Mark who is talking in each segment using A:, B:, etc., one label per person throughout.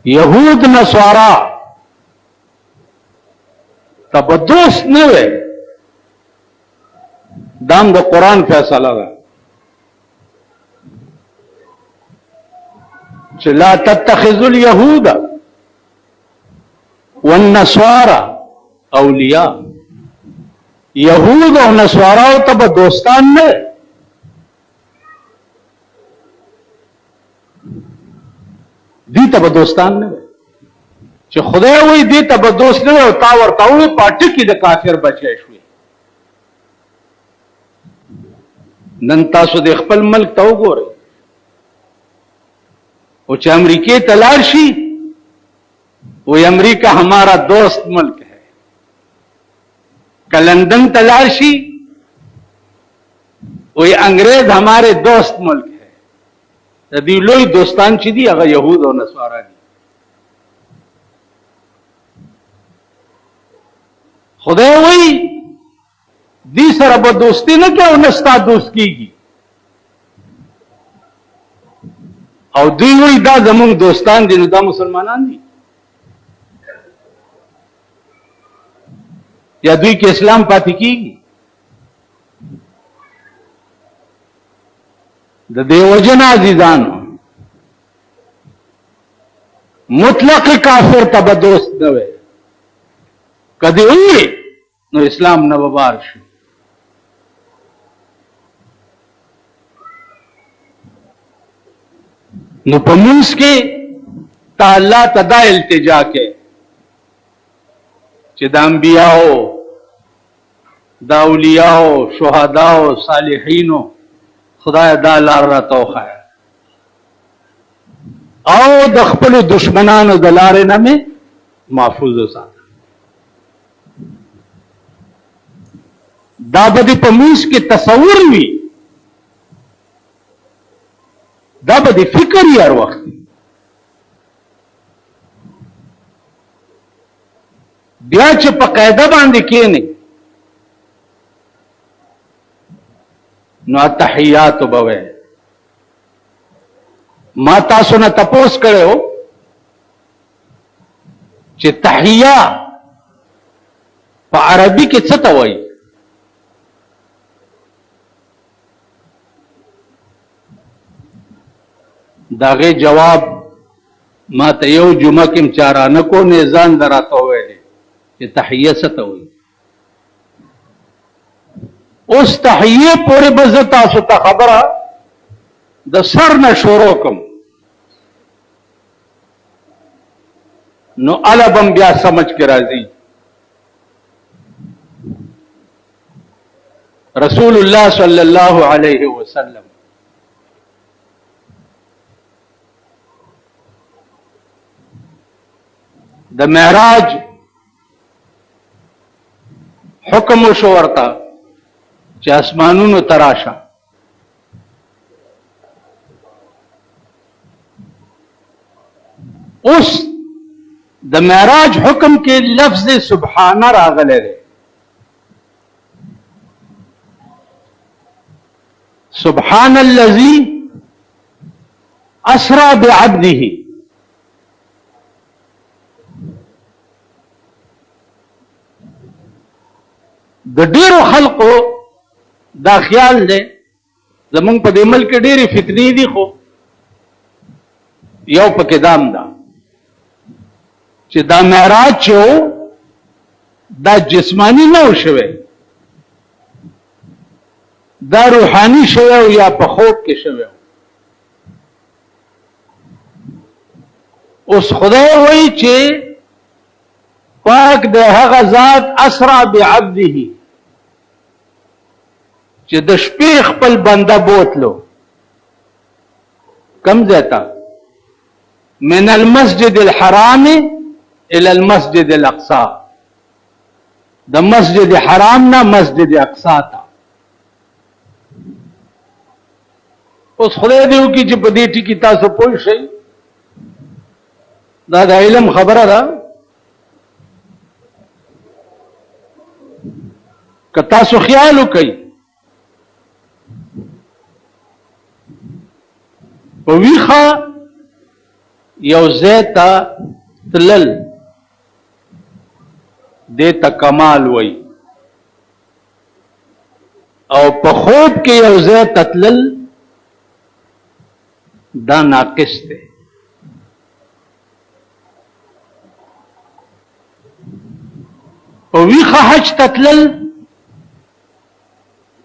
A: یهود نصارا ته به دوست نه وي. دا هم د قرآن فیصله ده چې لا تتخذوا اليهود والنصارى اولیاء. یهود او نصاراو ته به دوستان نه، دی ته به دوستان نه چې خدای وایي دی ته به دوست نه او تا ورته وایي پاټه کې د کافر بچی شوي. نن تاسو د خپل ملک ته وګورئ، او چې امریکې ته لاړ شي وایي امریکا ہمارا دوست ملک ہے. که لندن ته لاړ شي وایي انګریز ہمارے دوست ملک ہے. د دې لوی دوستان چې دي هغه یهود او نصارا دي. خدای وایي دی سره به دوستی نه کوي او نه ستا دوست کیږي، او دوی وایي دا زموږ دوستان دي، نو دا مسلمانان دي یا دوی کې اسلام پاتې کیږي؟ د دې وجه نه عزیزانو مطلق کافر ته به دوست نه وي. کدی وي نو اسلام نه وبار شي. نو په منځ کې ته الله ته دا التجا کې چې د انبیاءو د اولیاءو شهداءو صالحینو خدای دا لار راته وښایه، او د خپلو دشمنانو د لارې نه مې محفوظ وساته. دا به دې په منځ کې تصور وي، دا به دې فکر وي هر وخت. بیا چې په قاعده باندې کېنې نو تحیات به وي. ما تاسو نه تپوس کړو چې تحیه په عربي کې څه ته وایي؟ داغه جواب ما ته یو جمعه کې چارانه کو نه ځان دراته ویلې چې تحیه څه ته وایي. اوس تحیه پورې به زه تاسو ته خبره د سر نه شروع کوم، نو البم بیا سمجھ کې راځي. رسول الله صلی الله علیه وسلم د معراج حکم وشو ورته چې اسمانونو تراشه. اوس د معراج حکم کې لفظ سبحان راغلی دی. سبحان الذي اسرى بعبده. د ډیرو خلقو دا خیال دی زمونږ په دې ملک کې ډېرې فتنې دي، خو یو پکې دام ده چې دا معراج چې و دا جسمانی نه و شوی، دا روحانی شوی یا په خوب کې شوی. اوس خدای وایي چې پاک د هغه ذات اسرا بعبده چې د شپې خپل بنده بوتلو کم ځای من المسجد الحرام الى المسجد الاقصى، د مسجد حرام نه مسجد اقصا ته. اوس خدای دې وکړي چې په دې ټکي تاسو پوه شئ، دا د علم خبره ده. که تاسو خیال وکئ په ویښه یو ځای ته تلل دې ته کمال وای، او په خوب کې یو ځای ته تلل دا ناقص دی. په ویښه حج ته تلل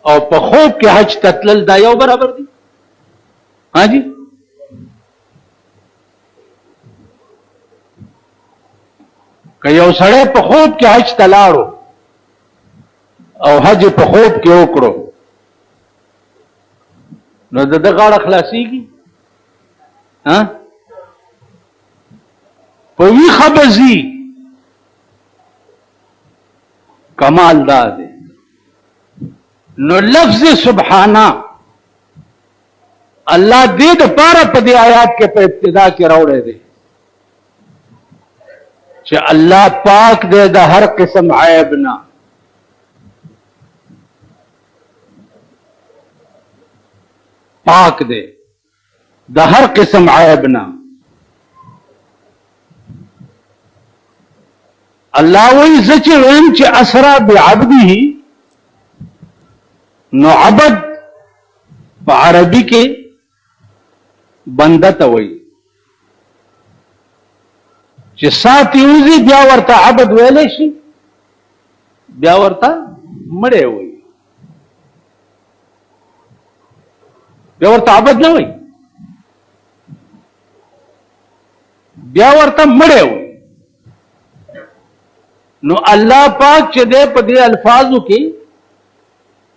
A: او په خوب کې حج ته تلل دا یو برابر دي؟ ها جی؟ که یو سړی په خوب کې حج ته لاړو او حج په خوب کې وکړو نو د ده غاړه خلاصېږي؟ ها؟ په ویښه به ځي. کمال دا دی. نو لفظ سبحانه الله دې دپاره په دې آیات کې په ابتدا کې راوړی دی چې الله پاک دی د هر قسم عیب نه. پاک دی د هر قسم عیب نه. الله وی زه چې ویم چې اسرا بعبده، نو عبد په عربي کې بنده ته وی، چې ساتي وزي بیا ورته عبد ویلی شي، بیا ورته مړی وی، بیا ورته عبد نه وی، بیا ورته مړی وی. نو الله پاک چې دې په دې الفاظو کې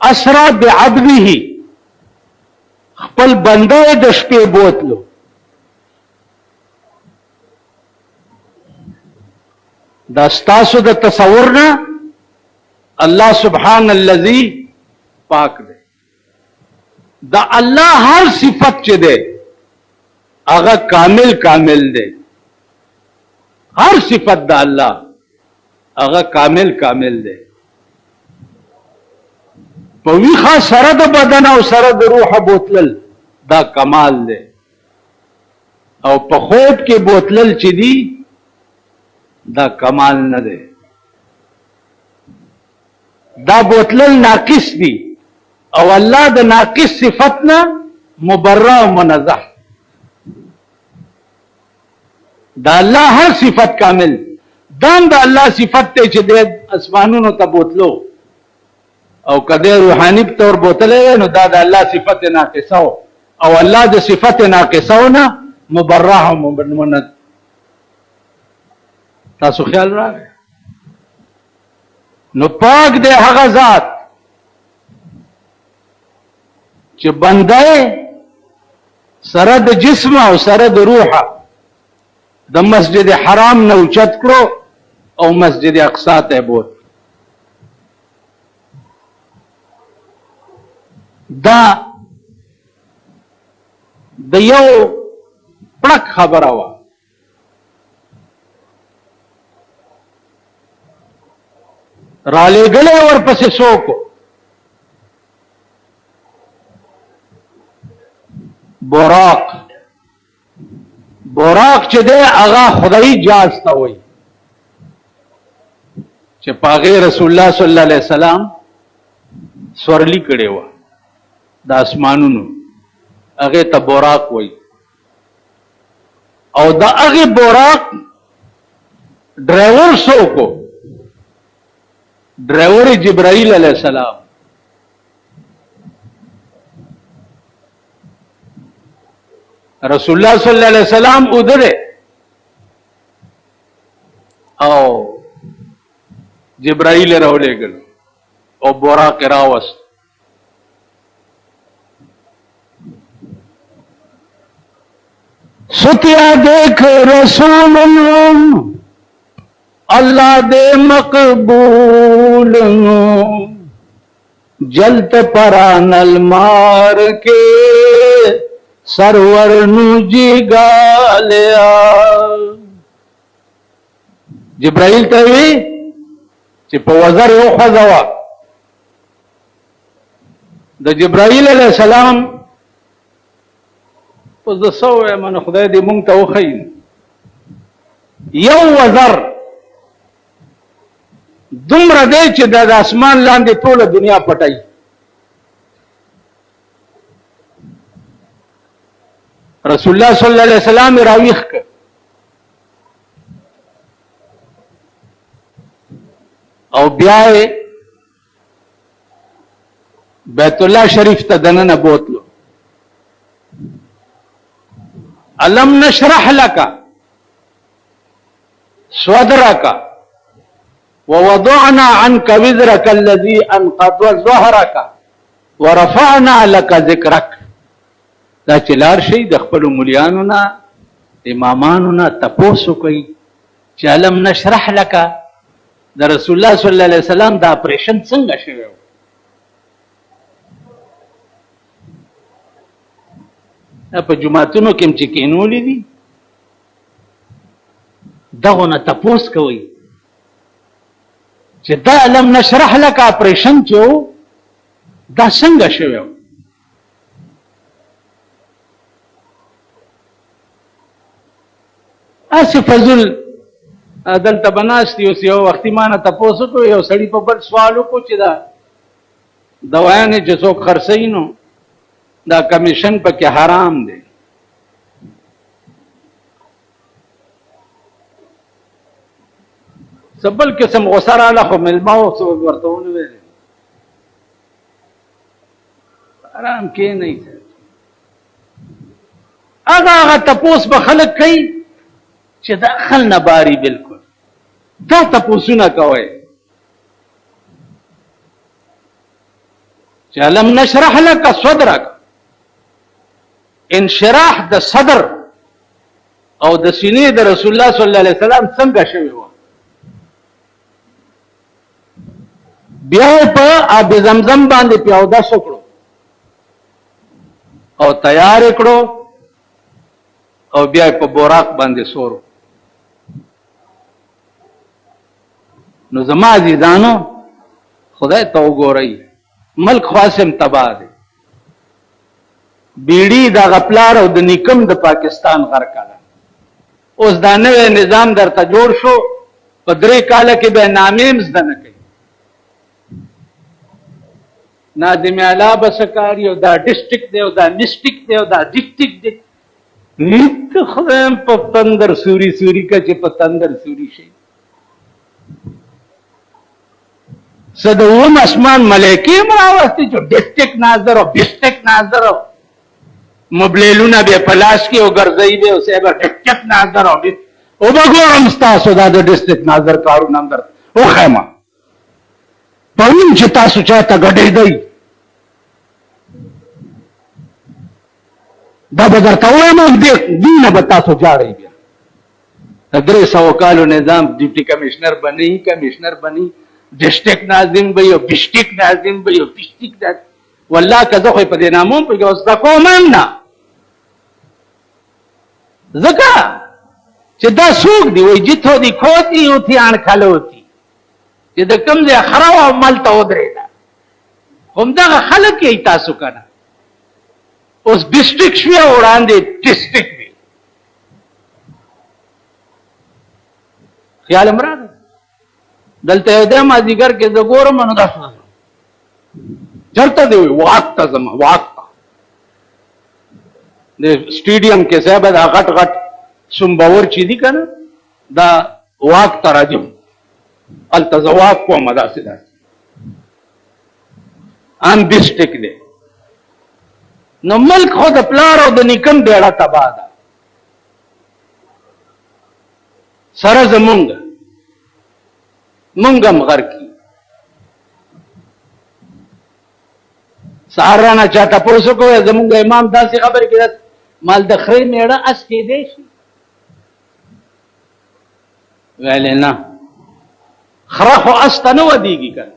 A: اسرا بعبده خپل بنده د شپې بوتلو. دا ستاسو د تصور نه الله سبحان الذي پاک دی. دا الله هر صفت چې دی هغه کامل کامل دی. هر صفت دا الله هغه کامل کامل دی. په ویښه سره د بدن او سره د روح بوتلل دا کمال دی، او په خوب کې بوتلل چې دی دا کمال نه دی. دا بوتلل ناقص دی، او الله د ناقص صفت نه مبرأ او منزه. دا الله هر صفت کامل، دام دا الله صفت ته چې د اسمانونو ته بوتلو او کده روحانی طور بوتلې نو دا د الله صفت ناقصه او الله د صفت ناقصه نه مبرأ او منزه. تاسو خیال راغی؟ نو پاک دی هغه ذات چې بنده سره د جسم او سره د روح د مسجد حرام نه اوچت کړو او مسجد اقصا ته بوت. دا د یو پړک خبره وه. را لېږلی ورپسې څوک براق. براق چې دی هغه خدایي جاز ته وایي چې په هغې رسول الله صلی الله علیه وسلم سورلي کړې وه د اسمانونو، هغې ته براق وایي. او د هغې براق ډرایور څوک و؟ ډرایور جبرائیل علیه السلام. رسول الله صلی الله علیه وسلم ودره او جبرائیل راولېږل او براق راوست. ستیا دیکھ رسول اللہ دے مقبول جلت پرانل مار کے سرور نو جگالیا. جبرائیل ته وی چې په وزر یو ښځه وه. د جبرائیل علیه السلام اوس د څه ووایم نو خدای دې مونږ ته وښیي یو وزر دومره دی چې د اسمان لاندې ټوله دنیا پټای. رسول الله صلی الله علیه وسلم راویخ ک او بیا بیت الله شریف ته دننه بوتلو. الم نشرح لك صدرك ووضعنا عنك وزرك الذي انقض ظهرك ورفعنا لك ذكرك. دا چلار شي د خپل مولیانو نه امامانو نه تپوسو کوي چې الم نشرح لك د رسول الله صلی الله علیه وسلم دا اپریشن څنګه شوی. په جماعتونو کې چې کینولې دي دغه نه تپوس کوي چې دا الم نشرح لك اپریشن چې دا څنګه شوی. اسی فضل دلته بناست یو وختي مانه تاسو کو یو سړی په بل سوالو کو چې دا دوايانې چې څوک خرڅي نو دا کمیشن پکې حرام دی. سبل قسم غسر علی خو ملماو سو ورتهونه ویل حرام کې نه. هغه تپوس به خلک کوي چې دا خل نه باري. بالکل دا تپوسونه کوي چې الم نشرح لك صدرك. انشراح د صدر او د سینې د رسول الله صلی الله علیه وسلم څنګه شوی و. بیا په آب زمزم باندې پیاوده سکړو او تیار کړو او بیا په بوراق باندې سورو. نو زما عزیزانو خدای ته وګورئ ملک خاصم تباہ دی. بیڑی دا غپلار او د نکم د پاکستان غر کاله. اوس دا نوې نظام درته جوړ شو په 3 کاله کې به نامې مزده نه کوي. نادم اعلی بسکاری او دا ډیسټریکټ دی او دا ډیسټریکټ دی او دا ډیسټریکټ دی. نیت خدایم په تندر سوري سوري کا چې په تندر سوري شي. صدوم اسمان ملائکه مراوستی چې ډیسټریکټ ناظر او ډیسټریکټ ناظر مبلیلونه به پلاس کې او ګرځي به او سبا ټکټ ناظر او وګورم تاسو دا د ډیسټریکټ ناظر کارونه اندر او خیمه پوین چې تاسو چاته غډې دی دا به درته وایم دینه به تاسو جاړئ. بیا 300 کالو نظام ډیپټي کمشنر بنئ کمشنر بنئ ډیسټریکټ ناظم به یو ډیسټریکټ ناظم به یو ډیسټریکټ والله که زه خو په دې ناموم په اوس دا کوم نه ځکه چې دا څوک دی وایي جتو دی کوتی او تی ان خلوتی چې د کوم ځای خراب عمل ته ودرېده همدغه خلک یې تاسو کنه. اوس ډیسټریکټ شوی وړاندې ډیسټریکټ وي. خیال امراض دلته یو د مازیګر کې د ګورم نو دا چرته دی واک ته زما واک د سټیډیم کې صاحب دا غټ غټ سمباور چې دي کنه دا واک ته راځم التزواق کوم دا سیده ان ډیسټریکټ دی. نو ملک خود پلار او د نکم بیړه تباہ ده. سره زمونږ مونږم غر کی سهارانه چاته پوسو کوی زمونږ امام داسې خبر کې مال د خرې میړه اس کې دی شي ویلې نه خره خو اس ته نه ودیږي کنه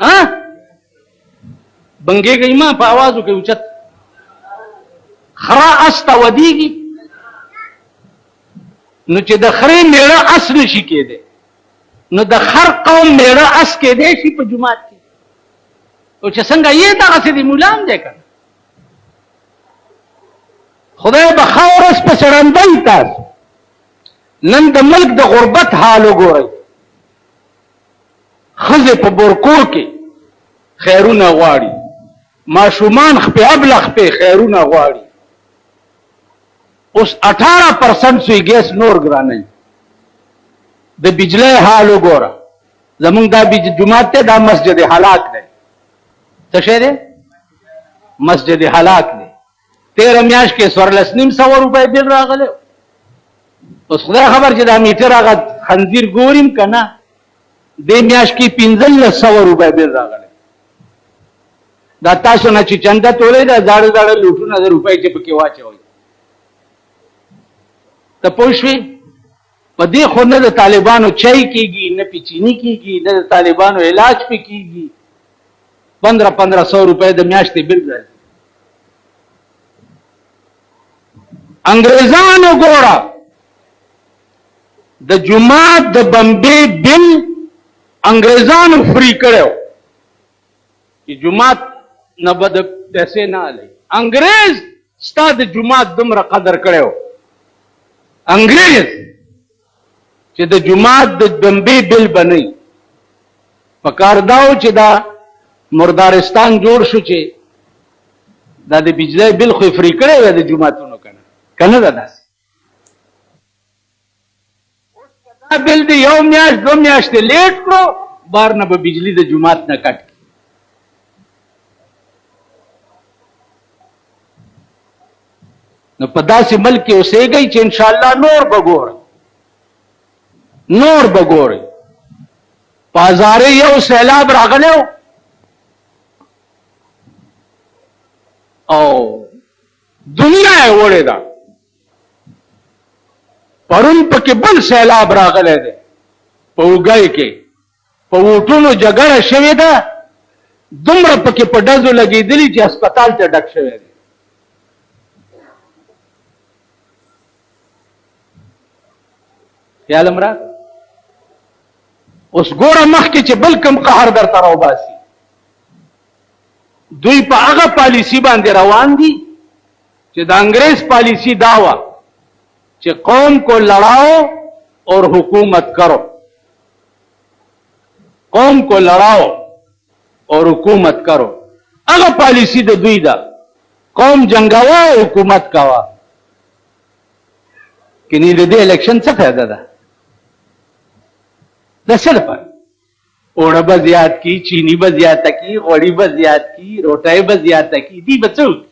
A: ها بنګېږي ما په आवाजو کې اوچت خره اس ته ودیږي. نو چې د خرې میړه اس نشي کېدی نو د خر قوم میړه اس کېدی شي په جماعت کې او چې څنګه یې دغسې د مولام دی کنه خدای به ښه ورځ په سړندۍ تاسو نن د ملک د غربت حال وګورئ. ښځې په بورکور کې خیرونه غواړي، ماشومان خپې ابله خپې خیرونه غواړي. اوس 18% سوی ګیس نور ګرانوي. د بجلی حال وګوره. زمونږ دا جومات دی، دا مسجد هلاک دی. څه شی دی؟ مسجد هلاک دی. 13 میاشت کې 14,500 روپۍ بل راغلی. اوس خدای خبر چې دا میټر هغه خنزیر ګوریم که نه، دې میاشت کې 1500 روپۍ بل راغلی. دا تاسو نه چې چنده تولئ دا زاړه زاړه لوټونه د روپۍ چې پکې واچوئ. ته پوه شوې؟ په دې خو نه د طالبانو چای کېږي، نه پې چینی کېږي، نه د طالبانو علاج پې کېږي. 1500 روپۍ د میاشتې بل راځي. انګریزانو ګوره د جومات د بمبې بل انګریزانو فری کړو چې جومات نه به د پیسې نه الی. انګریز ستا د جومات دومره قدر کړو، انګریز چې د جومات د بمبې بل به نه وي. پکار دا و چې دا مردارستان جوړ شو چې دا د بجلی بل خو فری کړی وی د جوماتونو که نه ده داسې. دا بل د یو میاشت 2 میاشتې لیټ کړو، بار نه به بجلی د جومات نه کټ کړي. نو په داسې ملک کې اوسېږئ چې انشاءالله نور به ګورئ، نور به ګورئ. په هزارې یو سیلاب راغلی او دنیا یې وړې ده. پرون پکې بل سیلاب راغلی دی په اوږی کې، په ووټونو جګړه شوې ده، دومره پکې په ډزو لګېدلي چې هسپتال ته ډک شوی دی. خیال م راغی؟ اوس ګوره مخکې چې بل کوم قهر درته راوباسي، دوی په هغه پالیسي باندې روان دي چې د انګریز پالیسی دا وه چې قوم کو لڑاؤ اور حکومت کرو، قوم کو لڑاؤ اور حکومت کرو. هغه پالیسی د دوی ده، قوم جنگاوه او حکومت کاوه. کني د دې الیکشن څه فایده ده؟ د څه لپاره؟ اوړه به زیات کی، چینی به زیاته کی، غوړي به زیات کی، روټۍ به زیاته کی، دی به څه وکړي؟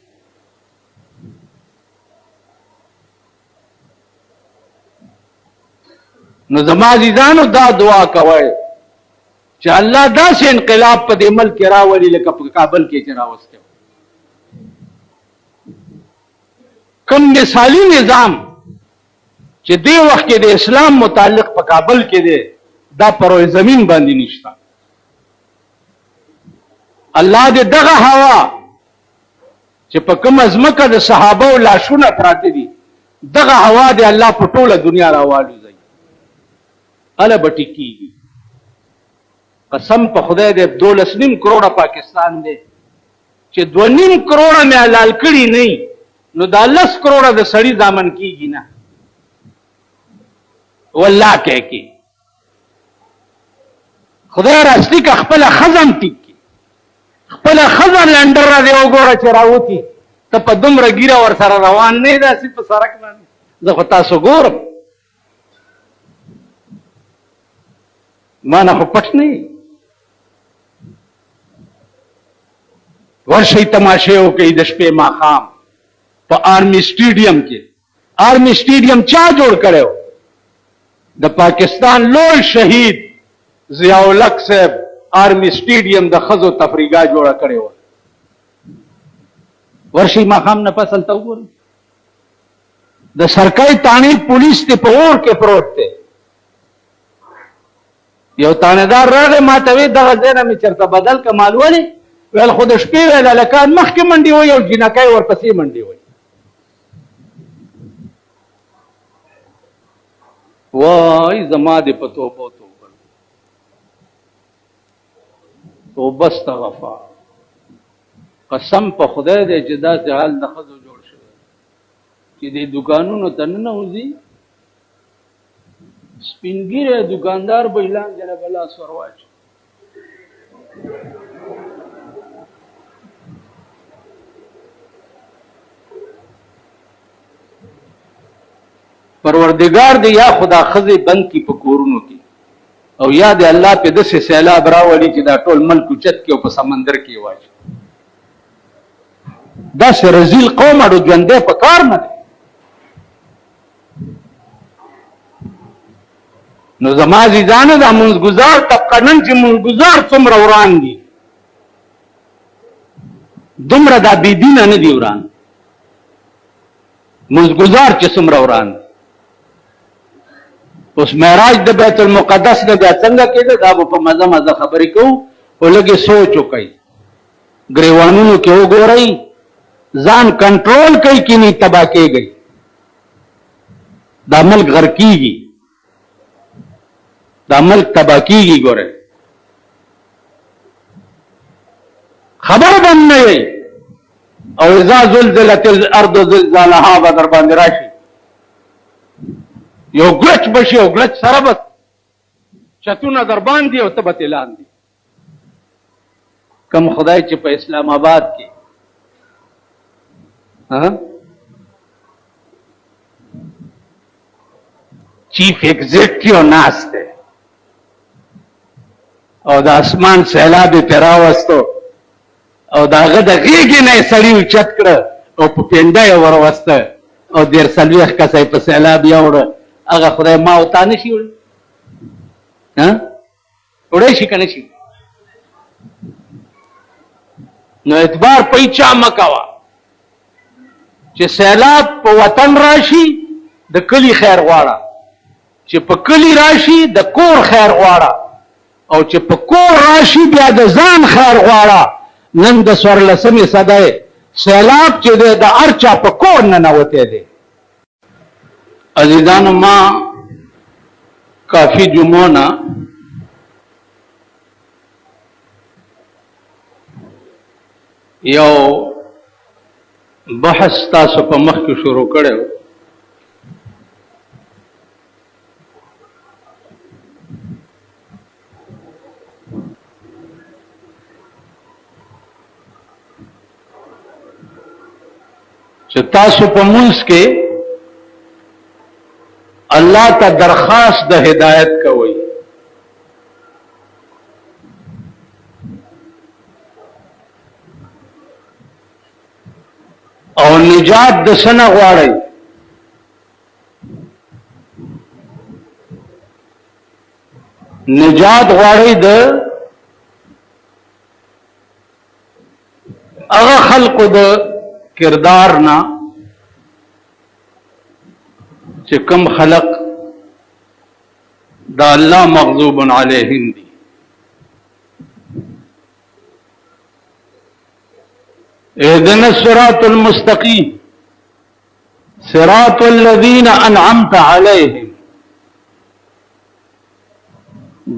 A: نو زما عزیزانو دا دعا کوئ چې الله داسې انقلاب په دې ملک کې راولي لکه په کابل کې چې راوستی. کوم مثالي نظام چې دې وخت کې د اسلام متعلق په کابل کې دی، دا پر زمین باندې نشته. الله دې دغه هوا چې په کومه ځمکه د صحابه او لاشونه پراته دي، دغه هوا دې الله په ټوله دنیا راوالوځي، اله به ټیکېږي. قسم په خدای دې 12.5 کروڑه پاکستان دی چې 2.5 کروڑه مې حلال کړي نه، نو دا 10 کروڑه د سړي ځامن کېږي نه. والله کې خدای راستی که خپل خزم ټیک کی، خپل خزم لنډر را دی وګوره چې راوتی، ته په دومره ګیره ور سره روان نه داسې په سړک باندې. زه خو تاسو ګورم، ما نه خو پټ نه یې. ورشئ تماشې وکئ د شپې ماښام په آرمي سټیډیم کې. آرمي سټیډیم چا جوړ کړی؟ د پاکستان لوی شهید ضیاء الحق صاحب آرمی سټیډیم د ښځو تفریحګاه جوړه کړې وه. ورشئ ماښام نه پس هلته وګورئ. د سرکۍ تاڼې پولیس دې په اور کې پروت دی. یو تانیدار راغی ما ته وی دغه ځای نه مې چېرته بدل که مال ولې؟ ویل خو د شپې ویل هلکان مخکې منډې وایي او جینکۍ ورپسې منډې وایي. وای زما دې په توبه توبه توبه استغفار. قسم په خدای دی چې داسې حال د ښځو جوړ شوی چې دې دوکانونو ته ننوځي سپینګیره دکاندار به اعلان جناب الله سورواچ پروردگار دی یا خدا خزی بند کی په کورونو کې او یا دی الله په دسه سیلاب راوړي چې دا ټول ملک چت کې او په سمندر کې واچي دا سه رزیل قوم اړو ژوندې په کار نه دی نو زما ځانه د منځګزار طبقه نن چې منځګزار څومره وران دي دومره دا بی دینه نه دی وران منځګزار چې څومره وران دی اوس معراج د بیت المقدس نه بیا څنګه کېده دا به په مزه مزه خبرې کوو او لږې سوچ وکئ ګریوانونو کې وګورئ ځان کنټرول کوي کې نه تباه کېږئ دا ملک غر کېږي دا ملک تباه کېږي ګورئ خبر بند نه وي او اذا زلزلت الارض زلزالها به در باندې راشي یو ګلچ بشي او ګلچ سره بس چتونه در باندې او تبت لاندې کم خدای چې په اسلام آباد کې چیف ایگزیکٹیو ناس ده او د اسمان سیلاب پیراوستو او داغه د غیږې نه سړی اوچت کړه او په پینډه یې وروسته او دېر څلوېښت کسه یې په سیلاب یوړه هغه خدای ما او تا نه شي وړی وړی شي که نه شي نو اعتبار په هیچا مه کوه چې سیلاب په وطن راشي د کلي خیر غواړه چې په کلي راشي د کور خیر غواړه او چې په کور راشي بیا د ځان خیر غواړه نن د 14مې صدۍ سیلاب چې دی د هر چا په کور ننوتی دی عزیزانو ما کافی جمعو نه یو بحث تاسو په مخ کې شروع کړو چې تاسو په منځ کې الله ته درخواست د هدایت کوي او نجات د سنه غواړي نجات غواړي د هغه خلقو د کردار نه چې کم خلق دا الله مغضوب علیهم دي اهدنا الصراط المستقيم صراط الذين انعمت عليهم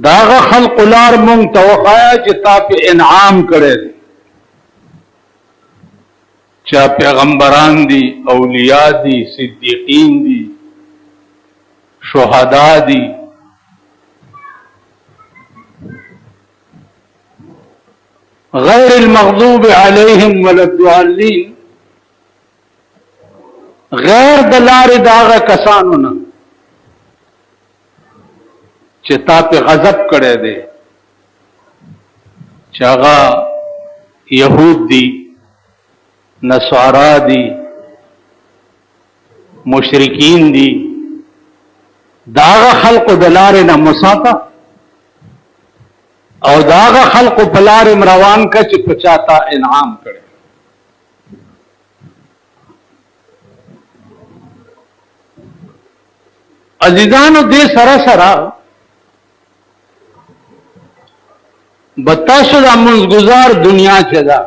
A: داغه خلق لار مونږ ته وخایا چې تا په انعام کړي چا پیغمبران دي اولیاء دي صدیقین دي شهدا دي غیر المغضوب علیہم ولا الضالین غیر د لارې داغه کسانو نه چې تا په غضب کړي دي چې هغه يهود دي نصارا دي مشرکین دي داغه خلق د لارې نه مساته او داغه خلق په لارې روان کا چې پچاتا انعام کړي عزیزانو دې سره سره بتاسو د منځګزار دنیا چې ده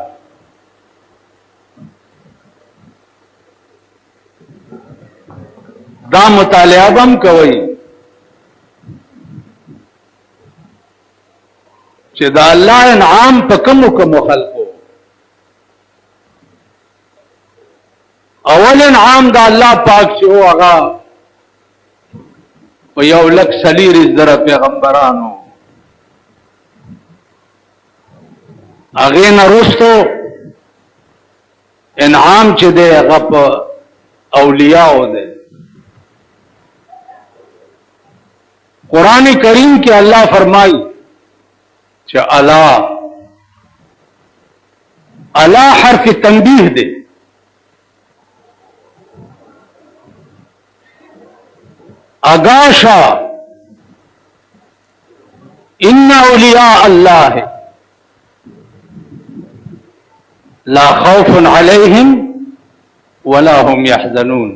A: دا مطالعه هم کوي چې دا الله انعام په کوم خلقو اول انعام دا الله پاک چې هغه و یو لک سلیر زره پیغمبرانو هغې نه وروستو انعام چې دی هغه په اولیاءو دی. قرآن کریم کې الله فرمایي چې الا حرف تنبیه دی. اگاشا ان اولیاء اللہ لا خوف علیہم ولا هم يحزنون.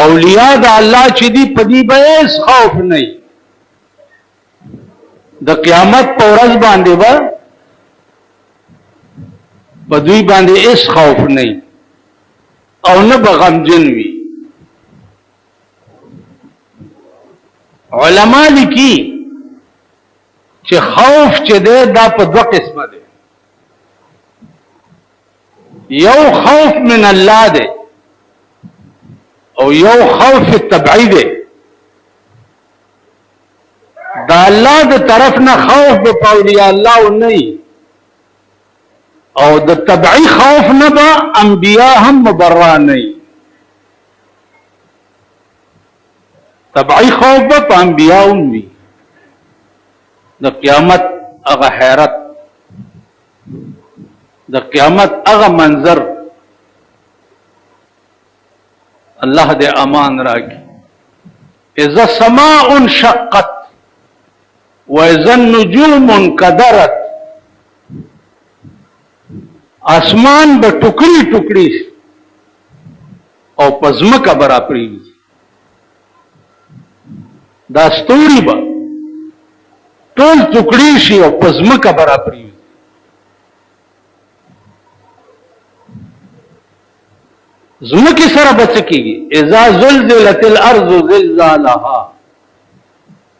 A: اولیاء دا اللہ چې دی پدی به هیڅ خوف نه د قیامت په ورځ باندې به په دوی باندې هیڅ خوف نه او نه به غمجن وي. علماء لیکي چې خوف چې دی دا په دوه قسمه دی. یو خوف من الله دی او یو خوف طبعی دی. دا الله د طرف نه خوف به په اولیاء الله نه او د طبعی خوف نه به انبیاء هم مبرأ نه. طبعی خوف به په انبیاء هم وي. د قیامت هغه حیرت، د قیامت هغه منظر الله دې امان راکړي. اذا السماء انشقت واذا النجوم انكدرت. اسمان به ټوکړي ټوکړي او په ځمکه به راپرېږي. دا ستوري به ټول ټوکړي شي او په ځمکه به راپرېږي. ځمکې سره به څه کېږي؟ اذا زلزلت الارض زلزالها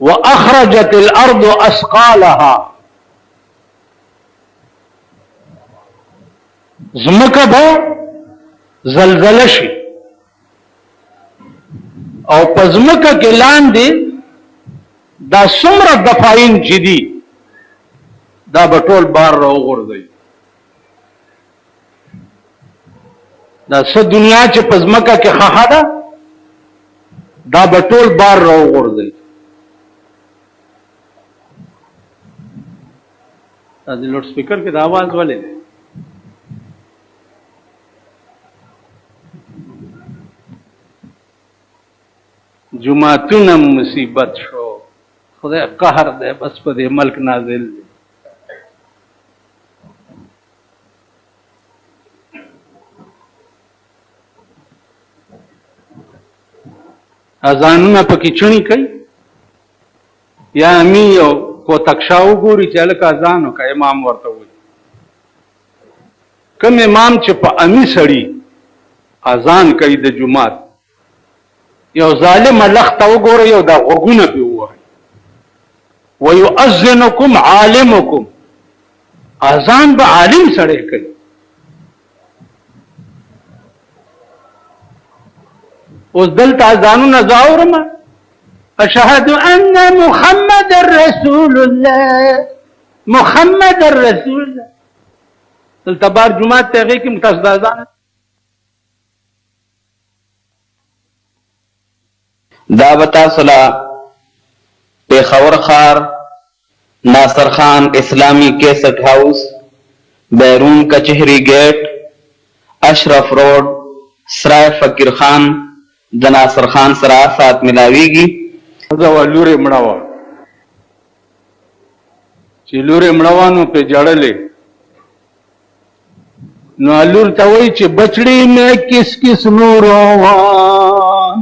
A: واخرجت الارض اثقالها. ځمکه به زلزله شي او په ځمکه کې لاندې دا څومره دفاین چې دي دا به ټول بار راوغورځوي. دا څه دنیا چې په ځمکه کې ښخه ده دا به ټول بار راوغورځوي. دا د لوډ سپیکر کې د आवाज ولې دی؟ جمعتونه مصیبت شو، خدای قهر دی بس په دې ملک نازل دی. اذانونه پکې چڼي کوي یا امی او کو تکشاو ګوري چې لکه اذان وکړي امام ورته وي. کوم امام چې په امی سړي اذان کوي د جمعات یو ظالم لخته وګوري یو دا غوګونه په وایي ويؤذنكم عالمكم. اذان به عالم سره کوي. اوس دلته اذانونه زاورم اشهد ان محمد رسول الله محمد رسول الله. دلته بار جمعه ته هغه کې متصد اذان
B: دا بتا صلا پیښور ښار ناصر خان اسلامی کیسٹ ہاؤس بیرون کچہری گیٹ اشرف روڈ سرائے فقیر خان د ناصر خان سره سات ملاویږي.
A: دا لوري مړاوه چې لوري مړاوانو په جړلې نو لور ته وایي چې بچړي مې کس کس نوروان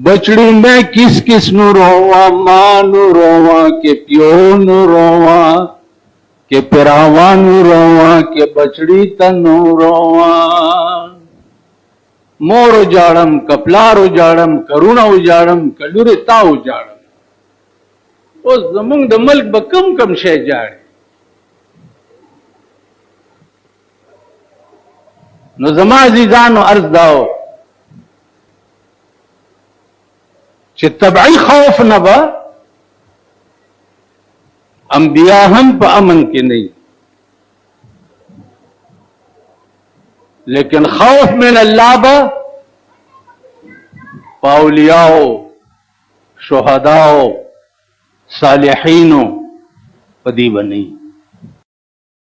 A: بچڑی میں کس کس نو روا ماں نو روا کہ پیو نو روا کہ پراوا نو روا کہ بچڑی تنو روا. مور اجاڑم کپلار اجاڑم کرونا اجاڑم کلور تا اجاڑم. اوس زمونږ د ملک به کم شی جاړي. نو زما عزیزانو عرض داو چې طبعی خوف نه به انبیا هم په امن کې نه وي، لیکن خوف من الله به په اولیاءو، شهداو، صالحینو په دې به نه وي.